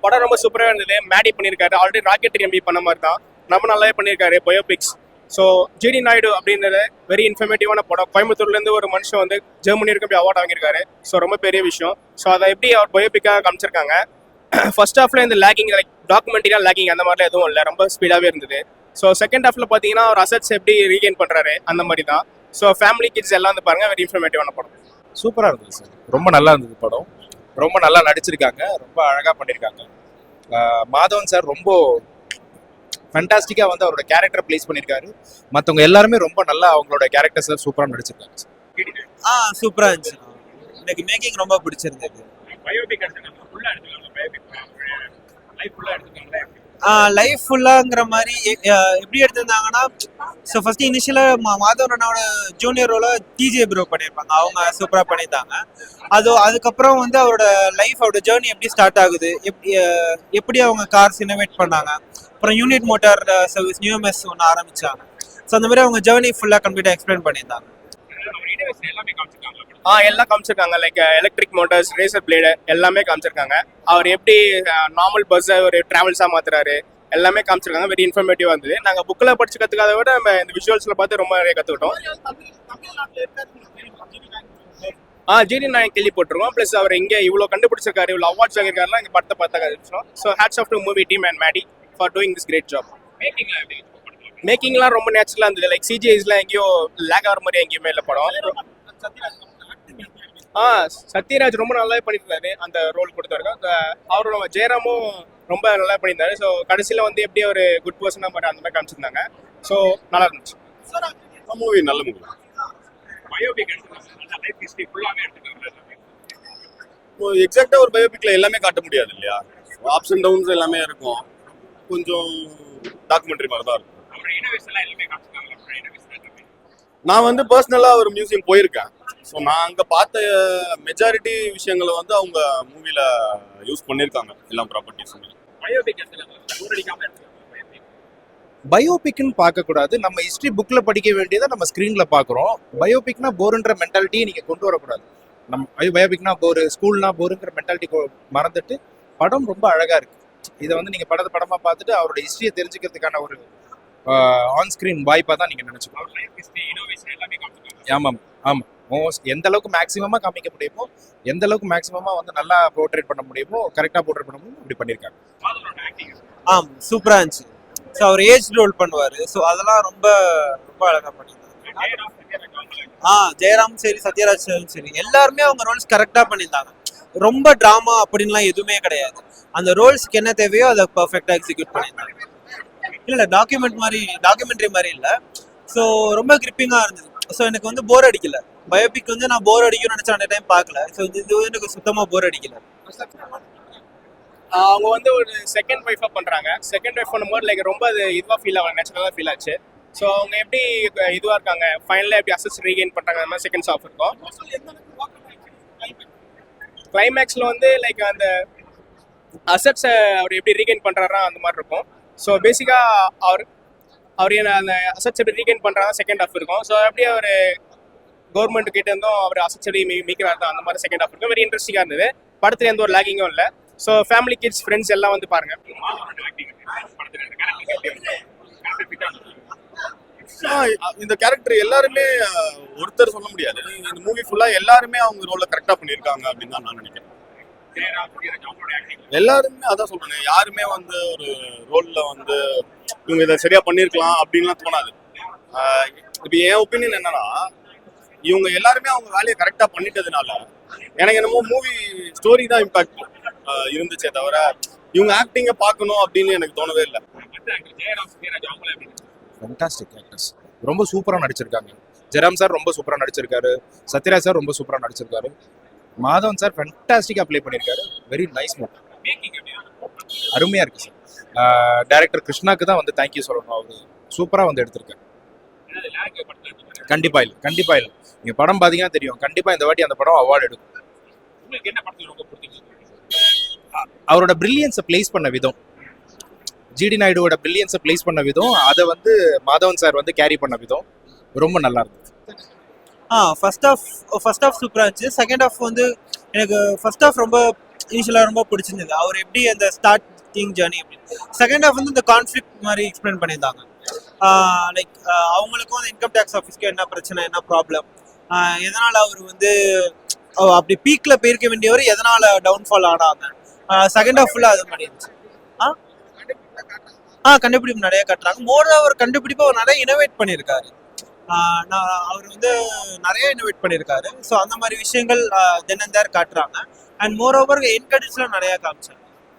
படம் ரொம்ப சூப்பராக இருந்தது. மேடி பண்ணியிருக்காரு, ஆல்ரெடி ராக்கெட் எம்பி பண்ண மாதிரி தான், ரொம்ப நல்லாவே பண்ணியிருக்காரு பயோபிக்ஸ். ஸோ ஜிடி நாயுடு அப்படின்றது வெரி இன்ஃபர்மேட்டிவான படம். கோயம்புத்தூர்லேருந்து ஒரு மனுஷன் வந்து ஜெர்மனி இருக்க போய் அவார்ட் வாங்கியிருக்காரு. ஸோ ரொம்ப பெரிய விஷயம். ஸோ அதை எப்படி அவர் பயோபிக்காக காமிச்சிருக்காங்க. ஃபர்ஸ்ட் ஹாஃப்ல இந்த லேக்கிங் லைக் டாக்குமெண்ட்ரியாக லேக்கிங் அந்த மாதிரிலாம் எதுவும் இல்லை, ரொம்ப ஸ்பீடாகவே இருந்தது. ஸோ செகண்ட் ஹாஃப்ல பார்த்தீங்கன்னா அவர் அசட்ஸ் எப்படி ரீகெயின் பண்ணுறாரு அந்த மாதிரி தான். ஸோ ஃபேமிலி கிட்ஸ் எல்லாம் வந்து பாருங்க, வெரி இன்ஃபர்மேட்டிவான படம். சூப்பராக இருந்தது சார், ரொம்ப நல்லா இருந்தது படம். ரொம்ப நல்லா நடிச்சிருக்காங்க, ரொம்ப அழகாக பண்ணியிருக்காங்க. மாதவன் சார் ரொம்ப ஃபண்டாஸ்டிக்காக வந்து அவரோட கேரக்டர் பிளேஸ் பண்ணியிருக்காரு. மற்றவங்க எல்லாருமே ரொம்ப நல்லா அவங்களோட கேரக்டர்ஸை சூப்பராக நடிச்சிருக்காங்க சார். சூப்பராக இருந்துச்சு. எனக்கு மேக்கிங் ரொம்ப பிடிச்சிருந்தது. லைஃப் ஃபுல்லாங்கிற மாதிரி எப்படி எடுத்திருந்தாங்கன்னா, ஸோ ஃபர்ஸ்ட் இனிஷியலாக மாதவனோட ஜூனியர் ரோல டிஜே ப்ரோ பண்ணியிருப்பாங்க, அவங்க சூப்பராக பண்ணியிருந்தாங்க. அதுக்கப்புறம் வந்து அவரோட லைஃப், அவரோட ஜேர்னி எப்படி ஸ்டார்ட் ஆகுது, எப்படி அவங்க கார்ஸ் இனோவேட் பண்ணாங்க, அப்புறம் யூனிட் மோட்டார் சர்வீஸ் நியூஎம்எஸ் ஒன்று ஆரம்பிச்சாங்க. ஸோ அந்த மாதிரி அவங்க ஜேர்னி ஃபுல்லாக கம்ப்ளீட்டாக எக்ஸ்பிளைன் பண்ணியிருந்தாங்க. எல்லாம் காமிச்சிருக்காங்க, like electric motors, razor blade எல்லாமே காமிச்சிருக்காங்க. அவர் எப்படி நார்மல் பஸ்ஸை ஒரு டிராவல்ஸாக மாத்துறாரு எல்லாமே காமிச்சிருக்காங்க. வெரி இன்ஃபர்மேட்டிவாக இருந்தது. நாங்கள் புக்கில் படிச்சு கற்றுக்காத விட நம்ம இந்த விஷுவல்ஸில் பார்த்து ரொம்ப நிறைய கற்றுக்கிட்டோம். ஜிடி நாயக் கேள்விப்பட்டிருக்கோம். ப்ளஸ் அவர் இங்கே இவ்வளோ கண்டுபிடிச்சிருக்காரு, இவ்வளோ அவார்ட்ஸ் வாங்கியிருக்காருலாம் இங்கே படத்தை பார்த்தா கற்றுச்சோம். So hats off to movie team and Maddy for doing this great job. மேக்கிங்லாம் ரொம்ப நேச்சுரலாக இருந்தது. லைக் சிஜிஐஸ்லாம் எங்கேயோ லேக் ஆகிற மாதிரி எங்கேயுமே இல்லை படம். சத்யராஜ் ரொம்ப நல்லாவே பண்ணியிருந்தாரு, அந்த ரோல் கொடுத்தாரு. அவரோட ஜெயராமும் ரொம்ப நல்லா பண்ணியிருந்தாரு. ஸோ கடைசியில் வந்து எப்படி ஒரு குட் பர்சனாக மாதிரி அந்த மாதிரி காமிச்சிருந்தாங்க. ஸோ நல்லா இருந்துச்சு மூவி. நல்ல மூவி. எக்ஸாக்டா ஒரு பயோபிக்ல எல்லாமே காட்ட முடியாது இல்லையா, அப்ஸ் அண்ட் டவுன்ஸ் எல்லாமே இருக்கும். கொஞ்சம் டாக்குமெண்ட்ரி மாதிரி தான் இருக்கும். நான் வந்து பர்சனலா ஒரு மியூசியம் போயிருக்கேன். ஸோ நான் அங்கே பார்த்த மெஜாரிட்டி விஷயங்களை வந்து அவங்க மூவில யூஸ் பண்ணியிருக்காங்க, எல்லா ப்ராப்பர்ட்டிஸுமே. பயோபிக்னு பார்க்கக்கூடாது, நம்ம ஹிஸ்ட்ரி புக்கில் படிக்க வேண்டியதை நம்ம ஸ்க்ரீனில் பார்க்குறோம். பயோபிக்னா போருன்ற மென்டாலிட்டியை நீங்கள் கொண்டு வரக்கூடாது. நம்ம பயோபிக்னா போரு, ஸ்கூல்னா போருங்கிற மென்டாலிட்டி மறந்துட்டு படம் ரொம்ப அழகாக இருக்குது. இதை வந்து நீங்கள் படமாக பார்த்துட்டு அவரோட ஹிஸ்ட்ரியை தெரிஞ்சுக்கிறதுக்கான ஒரு ஆன் ஸ்க்ரீன் வாய்ப்பாக தான் நீங்கள் நினச்சிக்கணும். ஆமாம் ஆமாம், எந்த அளவுக்கு மேக்ஸிமமாக காமிக்க முடியுமோ, எந்த அளவுக்கு மேக்ஸிமமாக வந்து நல்லா போர்ட்ரேட் பண்ண முடியுமோ, கரெக்டாக போர்ட்ரேட் பண்ண முடியுமோ அப்படி பண்ணியிருக்காங்க. சூப்பராக இருந்துச்சு. ஸோ அவர் ஏஜ் ரோல் பண்ணுவார். ஸோ அதெல்லாம் ரொம்ப ரொம்ப அழகாக பண்ணியிருந்தாங்க. ஜெயராம் சரி, சத்யராஜ் சரி, எல்லாருமே அவங்க ரோல்ஸ் கரெக்டாக பண்ணியிருந்தாங்க. ரொம்ப ட்ராமா அப்படின்லாம் எதுவுமே கிடையாது. அந்த ரோல்ஸ்க்கு என்ன தேவையோ அதை பர்ஃபெக்டாக எக்ஸிக்யூட் பண்ணியிருந்தாங்க. இல்லை டாக்குமெண்ட்ரி மாதிரி இல்லை. ஸோ ரொம்ப கிரிப்பிங்காக இருந்தது. ஸோ எனக்கு வந்து போர் அடிக்கல. பயோபிக் வந்து நான் போர் அடிக்கும்னு நினச்சேன், அந்த டைம் பார்க்கல. ஸோ இது எனக்கு சுத்தமாக போர் அடிக்கல. அவங்க வந்து ஒரு செகண்ட் ஒய்ஃபாக பண்ணுறாங்க. செகண்ட் ஒய்ஃப் பண்ணும்போது லைக் ரொம்ப அது இதுவாக ஃபீல் ஆகும், நேச்சுரலாக ஃபீல் ஆச்சு. ஸோ அவங்க எப்படி இதுவாக இருக்காங்க, ஃபைனலாக எப்படி அசஸ் ரீகெயின் பண்ணுறாங்க, அந்த மாதிரி செகண்ட்ஸ் ஆஃப் இருக்கும். கிளைமேக்ஸில் வந்து லைக் அந்த அசட்ஸை அவர் எப்படி ரீகெயின் பண்ணுறாரா அந்த மாதிரி இருக்கும். ஸோ பேசிக்காக அவர் அந்த அசட்ஸ் எப்படி ரீகெயின் பண்ணுறாங்க செகண்ட் ஆஃப் இருக்கும். ஸோ அப்படியே அவர் கவர்மெண்ட் கிட்ட இருந்தும் அவர் அசட்ஸ் எப்படி மீக்கிறாரு அந்த மாதிரி செகண்ட் ஆஃப் இருக்கும். வெரி இன்ட்ரெஸ்டிங்காக இருந்தது. படத்தில் எந்த ஒரு லேக்கிங்கும் இல்லை. ஸோ ஃபேமிலி கிட்ஸ் ஃப்ரெண்ட்ஸ் எல்லாம் வந்து பாருங்க. இந்த கேரக்டர் எல்லாருமே ஒருத்தர் சொல்ல முடியாது. இந்த மூவி ஃபுல்லா எல்லாருமே அவங்க ரோல கரெக்டா பண்ணியிருக்காங்க அப்படின்னு தான் நான் நினைக்கிறேன். எல்லாருமே அதான் சொல்றேன், யாருமே வந்து ஒரு ரோல்ல வந்து இவங்க இதை சரியா பண்ணியிருக்கலாம் அப்படின்லாம் தோணாது. இப்போ என் ஒப்பீனியன் என்னன்னா, இவங்க எல்லாருமே அவங்க வேலையை கரெக்டா பண்ணிட்டதுனால எனக்கு என்னமோ மூவி ஸ்டோரி தான் இம்பாக்ட் இருந்துச்சே தவிர இவங்க ஆக்டிங்கை பார்க்கணும் அப்படின்னு எனக்கு தோணவே இல்லை. ஃபண்டாஸ்டிக் ஆக்டர்ஸ், ரொம்ப சூப்பராக நடிச்சிருக்காங்க. ஜெயராம் சார் ரொம்ப சூப்பராக நடிச்சிருக்காரு, சத்யராஜ் சார் ரொம்ப சூப்பராக நடிச்சிருக்காரு, மாதவன் சார் ஃபண்டாஸ்டிக்காக ப்ளே பண்ணியிருக்காரு. வெரி நைஸ் மூவி, அருமையாக இருக்குது சார். டைரக்டர் கிருஷ்ணாக்கு தான் வந்து தேங்க்யூ சொல்லணும், அவர் சூப்பராக வந்து எடுத்திருக்காரு. கண்டிப்பாக இல்லை. நீங்கள் படம் பார்த்தீங்கன்னா தெரியும், கண்டிப்பாக இந்த வாட்டி அந்த படம் அவார்டு எடுக்கும். அவரோட பிரில்லியன்ஸை பிளேஸ் பண்ண விதம், ஜிடி நாயுடுவோட பிரில்லியன்ஸை பிளேஸ் பண்ண விதம், அதை வந்து மாதவன் சார் வந்து கேரி பண்ண விதம் ரொம்ப நல்லா இருந்துச்சு. ஃபர்ஸ்ட் ஆஃப் சூப்பராக இருந்துச்சு. செகண்ட் ஆஃப் வந்து எனக்கு ஃபர்ஸ்ட் ஆஃப் ரொம்ப இனிஷியலாக ரொம்ப பிடிச்சிருந்தது. அவர் எப்படி அந்த ஸ்டார்டிங் ஜேர்னி அப்படின்னு. செகண்ட் ஹாஃப் வந்து இந்த கான்ஃப்ளிக்ட் மாதிரி எக்ஸ்பிளைன் பண்ணியிருந்தாங்க. லைக் அவங்களுக்கும் அந்த இன்கம் டேக்ஸ் ஆஃபீஸ்க்கு என்ன பிரச்சனை, என்ன ப்ராப்ளம், எதனால அவர் வந்து அப்படி பீக்ல போயிருக்க வேண்டியவர் எதனால டவுன்ஃபால் ஆனாங்க. செகண்ட் ஹாஃப் ஃபுல்லாக அது மாதிரி இருந்துச்சு. கண்டுபிடிப்பு நிறைய கட்டுறாங்க. மோர் அவர் கண்டுபிடிப்பு அவர் நிறைய இனோவேட் பண்ணியிருக்காரு. அவர் வந்து நிறைய இனோவேட் பண்ணியிருக்காரு. ஸோ அந்த மாதிரி விஷயங்கள் தென் அண்ட் தேர் காட்டுறாங்க. அண்ட் மோர் ஓவர் என் கிரெடிட்ஸ்லாம் நிறைய காமிச்சாங்க.